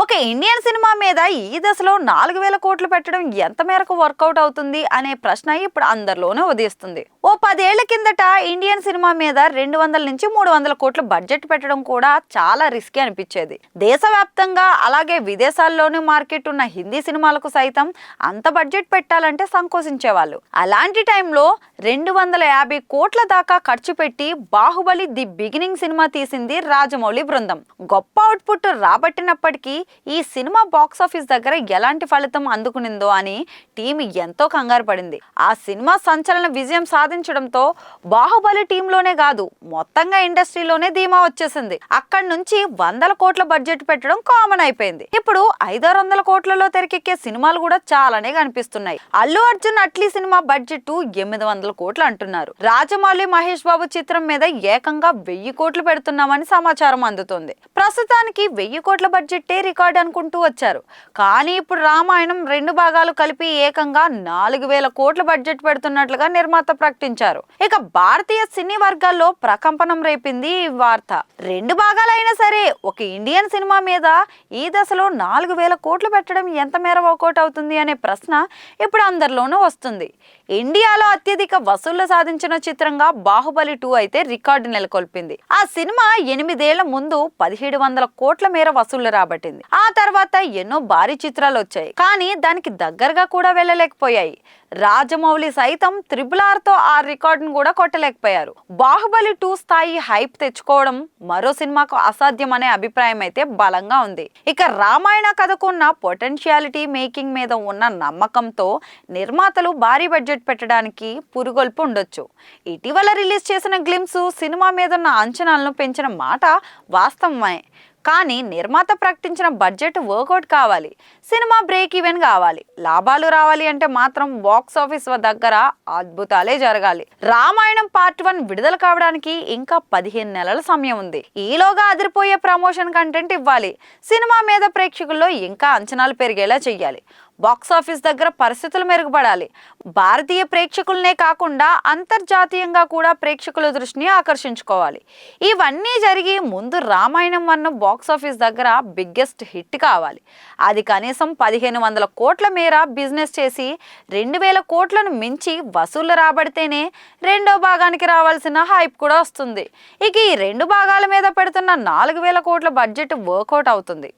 ఒక Indian cinema మీద ఈ దశలో 4,000 కోట్లు పెట్టడం ఎంత మేరకు వర్కౌట్ అవుతుంది అనే ప్రశ్న ఇప్పుడు అందరిలోనే ఉదయిస్తుంది. ఓ 10 ఏళ్ల కిందట ఇండియన్ సినిమా మీద 200 నుంచి 300 కోట్ల బడ్జెట్ పెట్టడం కూడా చాలా రిస్కీ అనిపించేది. దేశవ్యాప్తంగా అలాగే విదేశాల్లోనూ మార్కెట్ ఉన్న హిందీ సినిమాలకు సైతం అంత బడ్జెట్ పెట్టాలంటే సంకోచించేవాళ్ళు. అలాంటి టైంలో 250 కోట్ల దాకా ఖర్చు పెట్టి బాహుబలి ది బిగినింగ్ సినిమా తీసింది రాజమౌళి బృందం. గొప్ప అవుట్పుట్ రాబట్టినప్పటికీ ఈ సినిమా బాక్సాఫీస్ దగ్గర ఎలాంటి ఫలితం అందుకునిందో అని టీం ఎంతో కంగారు పడింది. ఆ సినిమా సంచలన విజయం సాధించడంతో బాహుబలి టీంలోనే కాదు మొత్తంగా ఇండస్ట్రీలోనే ధీమా వచ్చేసింది. అక్కడి నుంచి 100 కోట్ల బడ్జెట్ పెట్టడం కామన్ అయిపోయింది. ఇప్పుడు 500 కోట్లలో తెరకెక్కే సినిమాలు కూడా చాలానే కనిపిస్తున్నాయి. అల్లు అర్జున్ అట్లీ సినిమా బడ్జెట్ 800 కోట్లు అంటున్నారు. రాజమౌళి మహేష్ బాబు చిత్రం మీద ఏకంగా 1000 కోట్లు పెడుతున్నామని సమాచారం అందుతుంది. ప్రస్తుతానికి 1000 కోట్ల బడ్జెట్టే రికార్డ్ అనుకుంటూ వచ్చారు. కానీ ఇప్పుడు రామాయణం 2 భాగాలు కలిపి ఏకంగా 4,000 కోట్ల బడ్జెట్ పెడుతున్నట్లుగా నిర్మాత ప్రకటించారు. ఇక భారతీయ సినీ వర్గాల్లో ప్రకంపనం రేపింది ఈ వార్త. 2 భాగాలైనా సరే ఒక ఇండియన్ సినిమా మీద ఈ దశలో 4,000 కోట్లు పెట్టడం ఎంత మేర వర్కౌట్ అవుతుంది అనే ప్రశ్న ఇప్పుడు అందరిలోనూ వస్తుంది. ఇండియాలో అత్యధిక వసూళ్లు సాధించిన చిత్రంగా బాహుబలి 2 అయితే రికార్డు నెలకొల్పింది. ఆ సినిమా 8 ఏళ్ల ముందు 1700 కోట్ల మేర వసూళ్లు రాబట్టింది. ఆ తర్వాత ఎన్నో భారీ చిత్రాలు వచ్చాయి, కానీ దానికి దగ్గరగా కూడా వెళ్ళలేకపోయాయి. రాజమౌళి సైతం RRR తో ఆ రికార్డును కూడా కొట్టలేకపోయారు. బాహుబలి 2 స్థాయి హైప్ తెచ్చుకోవడం మరో సినిమాకు అసాధ్యం అనే అభిప్రాయం అయితే బలంగా ఉంది. ఇక రామాయణ కథకున్న పొటెన్షియాలిటీ, మేకింగ్ మీద ఉన్న నమ్మకంతో నిర్మాతలు భారీ బడ్జెట్ పెట్టడానికి పురుగొల్పు ఉండొచ్చు. ఇటీవల రిలీజ్ చేసిన గ్లిమ్స్ సినిమా మీద ఉన్న అంచనాలను పెంచిన మాట వాస్తవమే. కానీ నిర్మాత ప్రకటించిన బడ్జెట్ వర్కౌట్ కావాలి, సినిమా బ్రేక్ ఈవెన్ కావాలి, లాభాలు రావాలి అంటే మాత్రం బాక్స్ ఆఫీస్ దగ్గర అద్భుతాలే జరగాలి. రామాయణం పార్ట్ 1 విడుదల కావడానికి ఇంకా 15 నెలల సమయం ఉంది. ఈలోగా అదిరిపోయే ప్రమోషన్ కంటెంట్ ఇవ్వాలి, సినిమా మీద ప్రేక్షకుల్లో ఇంకా అంచనాలు పెరిగేలా చెయ్యాలి, బాక్సాఫీస్ దగ్గర పరిస్థితులు మెరుగుపడాలి, భారతీయ ప్రేక్షకులనే కాకుండా అంతర్జాతీయంగా కూడా ప్రేక్షకుల దృష్టిని ఆకర్షించుకోవాలి. ఇవన్నీ జరిగి ముందు రామాయణం 1 బాక్సాఫీస్ దగ్గర బిగ్గెస్ట్ హిట్ కావాలి. అది కనీసం 1,500 కోట్ల మేర బిజినెస్ చేసి 2,000 కోట్లను మించి వసూళ్లు రాబడితేనే రెండో భాగానికి రావాల్సిన హైప్ కూడా వస్తుంది. ఇక ఈ 2 భాగాల మీద పెడుతున్న 4,000 కోట్ల బడ్జెట్ వర్కౌట్ అవుతుంది.